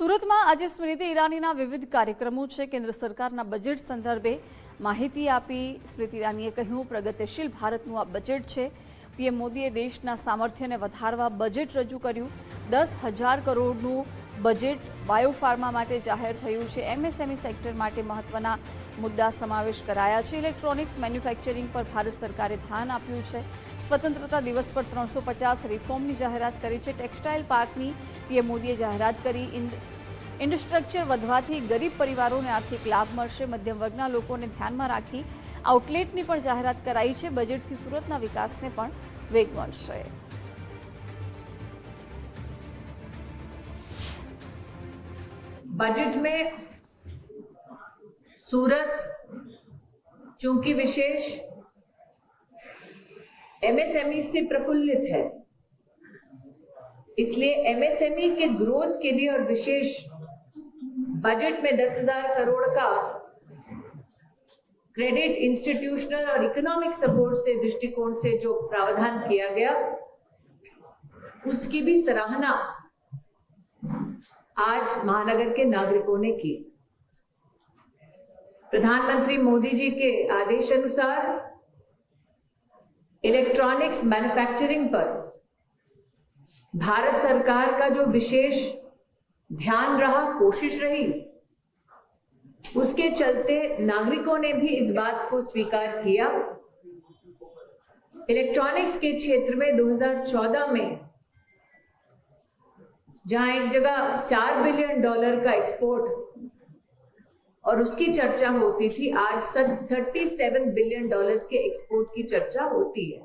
સુરતમાં આજે સ્મૃતિ ઈરાનીના વિવિધ કાર્યક્રમો છે। કેન્દ્ર સરકારના બજેટ સંદર્ભે માહિતી આપી સ્મૃતિ ઈરાનીએ કહ્યું, પ્રગતિશીલ ભારતનું આ બજેટ છે। પીએમ મોદીએ દેશના સામર્થ્યને વધારવા બજેટ રજૂ કર્યું। 10,000 કરોડનું બજેટ બાયોફાર્મા માટે જાહેર થયું છે। એમએસએમઈ સેક્ટર માટે મહત્વના મુદ્દા સમાવેશ કરાયા છે। ઇલેક્ટ્રોનિક્સ મેન્યુફેક્ચરિંગ પર ભારત સરકારે ધ્યાન આપ્યું છે। સ્વતંત્રતા દિવસ પર 350 રિફોર્મની જાહેરાત કરી છે। ટેક્સટાઇલ પાર્કની પીએમ મોદીએ જાહેરાત કરી। ઇન્ફ્રાસ્ટ્રક્ચર વધવાથી ગરીબ પરિવારોને આર્થિક લાભ મળશે। મધ્યમ વર્ગના લોકોને ધ્યાનમાં રાખી આઉટલેટની પણ જાહેરાત કરાઈ છે। બજેટથી સુરતના વિકાસને પણ વેગ મળશે। बजट में सूरत चूंकि विशेष एमएसएमई से प्रफुल्लित है, इसलिए एमएसएमई के ग्रोथ के लिए और विशेष बजट में 10,000 करोड़ का क्रेडिट, इंस्टीट्यूशनल और इकोनॉमिक सपोर्ट से दृष्टिकोण से जो प्रावधान किया गया, उसकी भी सराहना आज महानगर के नागरिकों ने की। प्रधानमंत्री मोदी जी के आदेश अनुसार इलेक्ट्रॉनिक्स मैन्युफैक्चरिंग पर भारत सरकार का जो विशेष ध्यान रहा, कोशिश रही, उसके चलते नागरिकों ने भी इस बात को स्वीकार किया। इलेक्ट्रॉनिक्स के क्षेत्र में 2014 में जहां एक जगह $4 बिलियन का एक्सपोर्ट और उसकी चर्चा होती थी, आज 37 बिलियन के एक्सपोर्ट की चर्चा होती है।